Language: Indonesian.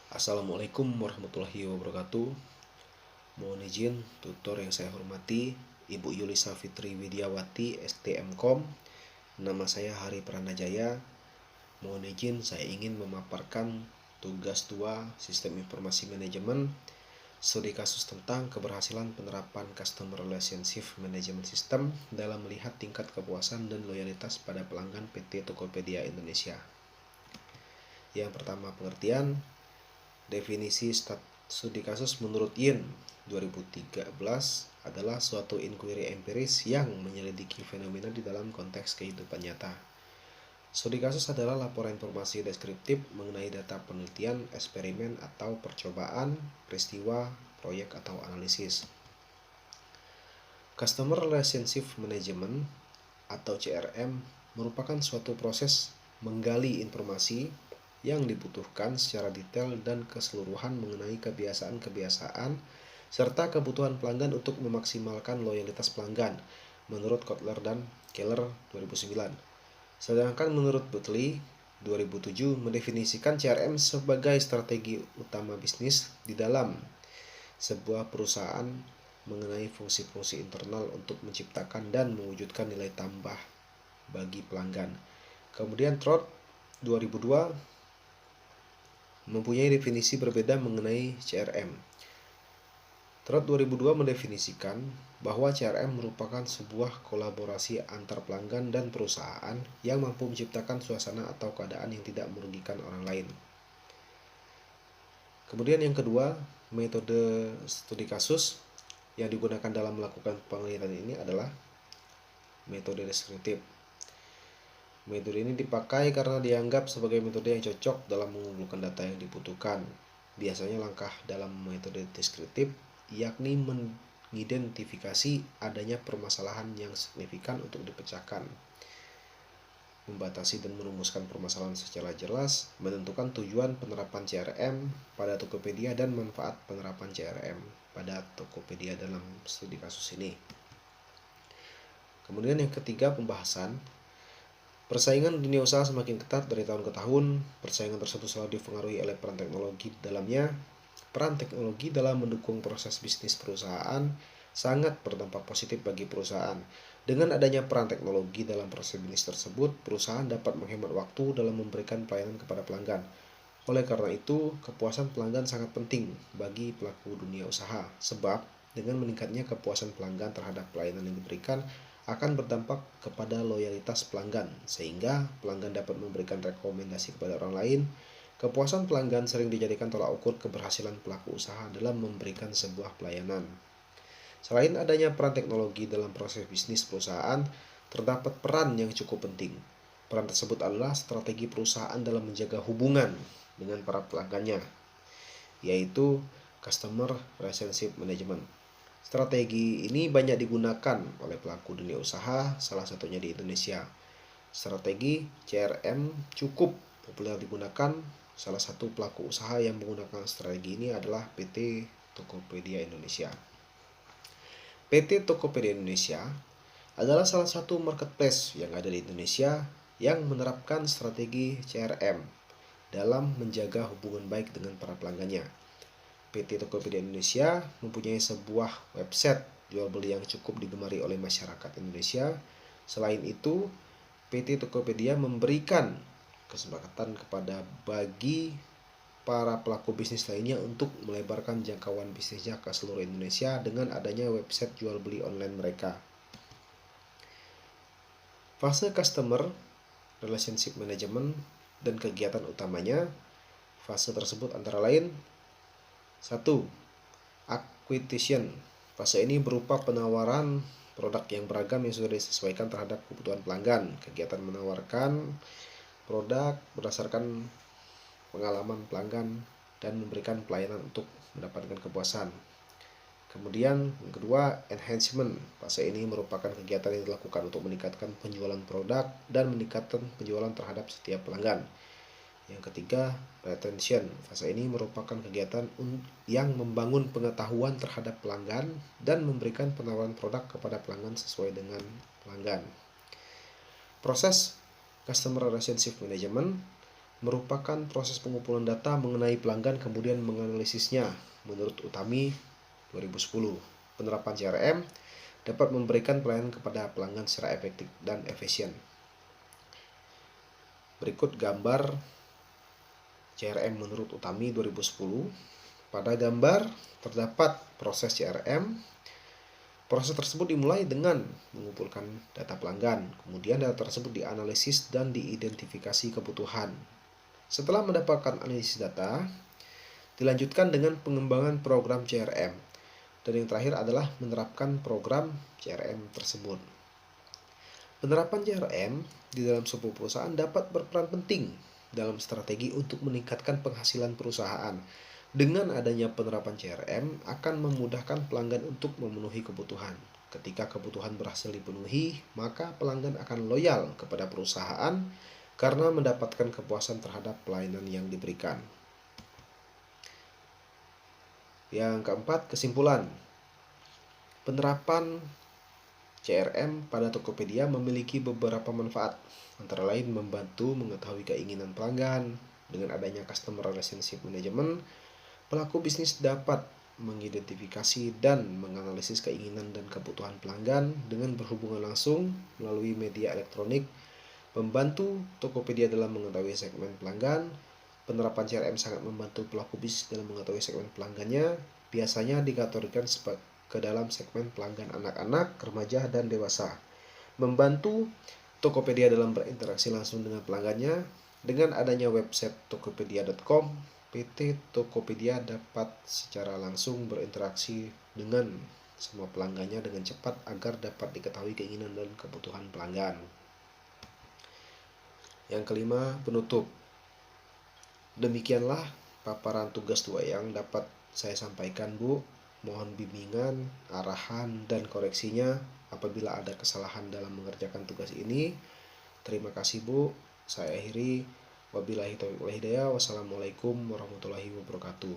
Assalamualaikum warahmatullahi wabarakatuh. Mohon izin, tutor yang saya hormati, Ibu Yulisa Fitri Widiawati, STMkom. Nama saya Hari Pranajaya. Mohon izin, saya ingin memaparkan tugas 2 Sistem Informasi Manajemen, studi kasus tentang keberhasilan penerapan Customer Relationship Management System dalam melihat tingkat kepuasan dan loyalitas pada pelanggan PT Tokopedia Indonesia. Yang pertama, pengertian. Definisi studi kasus menurut Yin 2013 adalah suatu inquiry empiris yang menyelidiki fenomena di dalam konteks kehidupan nyata. Studi kasus adalah laporan informasi deskriptif mengenai data penelitian, eksperimen atau percobaan, peristiwa, proyek atau analisis. Customer Relationship Management atau CRM merupakan suatu proses menggali informasi yang dibutuhkan secara detail dan keseluruhan mengenai kebiasaan-kebiasaan serta kebutuhan pelanggan untuk memaksimalkan loyalitas pelanggan menurut Kotler dan Keller 2009. Sedangkan menurut Butley 2007 mendefinisikan CRM sebagai strategi utama bisnis di dalam sebuah perusahaan mengenai fungsi-fungsi internal untuk menciptakan dan mewujudkan nilai tambah bagi pelanggan. Kemudian Trott 2002 mempunyai definisi berbeda mengenai CRM. Trott 2002 mendefinisikan bahwa CRM merupakan sebuah kolaborasi antar pelanggan dan perusahaan yang mampu menciptakan suasana atau keadaan yang tidak merugikan orang lain. Kemudian yang kedua, metode studi kasus yang digunakan dalam melakukan penelitian ini adalah metode deskriptif. Metode ini dipakai karena dianggap sebagai metode yang cocok dalam mengumpulkan data yang dibutuhkan. Biasanya langkah dalam metode deskriptif yakni mengidentifikasi adanya permasalahan yang signifikan untuk dipecahkan, membatasi dan merumuskan permasalahan secara jelas, menentukan tujuan penerapan CRM pada Tokopedia dan manfaat penerapan CRM pada Tokopedia dalam studi kasus ini. Kemudian yang ketiga, pembahasan. Persaingan dunia usaha semakin ketat dari tahun ke tahun. Persaingan tersebut selalu dipengaruhi oleh peran teknologi di dalamnya. Peran teknologi dalam mendukung proses bisnis perusahaan sangat berdampak positif bagi perusahaan. Dengan adanya peran teknologi dalam proses bisnis tersebut, perusahaan dapat menghemat waktu dalam memberikan pelayanan kepada pelanggan. Oleh karena itu, kepuasan pelanggan sangat penting bagi pelaku dunia usaha, sebab dengan meningkatnya kepuasan pelanggan terhadap pelayanan yang diberikan akan berdampak kepada loyalitas pelanggan, sehingga pelanggan dapat memberikan rekomendasi kepada orang lain. Kepuasan pelanggan sering dijadikan tolak ukur keberhasilan pelaku usaha dalam memberikan sebuah pelayanan. Selain adanya peran teknologi dalam proses bisnis perusahaan, terdapat peran yang cukup penting. Peran tersebut adalah strategi perusahaan dalam menjaga hubungan dengan para pelanggannya, yaitu Customer Relationship Management. Strategi ini banyak digunakan oleh pelaku dunia usaha, salah satunya di Indonesia. Strategi CRM cukup populer digunakan. Salah satu pelaku usaha yang menggunakan strategi ini adalah PT Tokopedia Indonesia. PT Tokopedia Indonesia adalah salah satu marketplace yang ada di Indonesia yang menerapkan strategi CRM dalam menjaga hubungan baik dengan para pelanggannya. PT Tokopedia Indonesia mempunyai sebuah website jual beli yang cukup digemari oleh masyarakat Indonesia. Selain itu, PT Tokopedia memberikan kesempatan kepada bagi para pelaku bisnis lainnya untuk melebarkan jangkauan bisnisnya ke seluruh Indonesia dengan adanya website jual beli online mereka. Fase Customer Relationship Management dan kegiatan utamanya. Fase tersebut antara lain: 1. Acquisition. Fase ini berupa penawaran produk yang beragam yang sudah disesuaikan terhadap kebutuhan pelanggan. Kegiatan menawarkan produk berdasarkan pengalaman pelanggan dan memberikan pelayanan untuk mendapatkan kepuasan. Kemudian yang kedua, enhancement. Fase ini merupakan kegiatan yang dilakukan untuk meningkatkan penjualan produk dan meningkatkan penjualan terhadap setiap pelanggan. Yang ketiga, retention. Fase ini merupakan kegiatan yang membangun pengetahuan terhadap pelanggan dan memberikan penawaran produk kepada pelanggan sesuai dengan pelanggan. Proses Customer Relationship Management merupakan proses pengumpulan data mengenai pelanggan kemudian menganalisisnya. Menurut Utami 2010, penerapan CRM dapat memberikan pelayanan kepada pelanggan secara efektif dan efisien. Berikut gambar CRM menurut Utami 2010. Pada gambar terdapat proses CRM. Proses tersebut dimulai dengan mengumpulkan data pelanggan, kemudian data tersebut dianalisis dan diidentifikasi kebutuhan. Setelah mendapatkan analisis data, dilanjutkan dengan pengembangan program CRM, dan yang terakhir adalah menerapkan program CRM tersebut. Penerapan CRM di dalam sebuah perusahaan dapat berperan penting dalam strategi untuk meningkatkan penghasilan perusahaan. Dengan adanya penerapan CRM akan memudahkan pelanggan untuk memenuhi kebutuhan. Ketika kebutuhan berhasil dipenuhi, maka pelanggan akan loyal kepada perusahaan karena mendapatkan kepuasan terhadap pelayanan yang diberikan. Yang keempat, kesimpulan. Penerapan CRM pada Tokopedia memiliki beberapa manfaat, antara lain membantu mengetahui keinginan pelanggan. Dengan adanya Customer Relationship Management, pelaku bisnis dapat mengidentifikasi dan menganalisis keinginan dan kebutuhan pelanggan dengan berhubungan langsung melalui media elektronik, membantu Tokopedia dalam mengetahui segmen pelanggan. Penerapan CRM sangat membantu pelaku bisnis dalam mengetahui segmen pelanggannya, biasanya dikategorikan ke dalam segmen pelanggan anak-anak, remaja, dan dewasa. Membantu Tokopedia dalam berinteraksi langsung dengan pelanggannya. Dengan adanya website tokopedia.com, PT Tokopedia dapat secara langsung berinteraksi dengan semua pelanggannya dengan cepat agar dapat diketahui keinginan dan kebutuhan pelanggan. Yang kelima, penutup. Demikianlah paparan tugas 2 yang dapat saya sampaikan, Bu. Mohon bimbingan, arahan, dan koreksinya apabila ada kesalahan dalam mengerjakan tugas ini. Terima kasih, Bu. Saya akhiri. Wabillahi taufiq wal hidayah. Wassalamualaikum warahmatullahi wabarakatuh.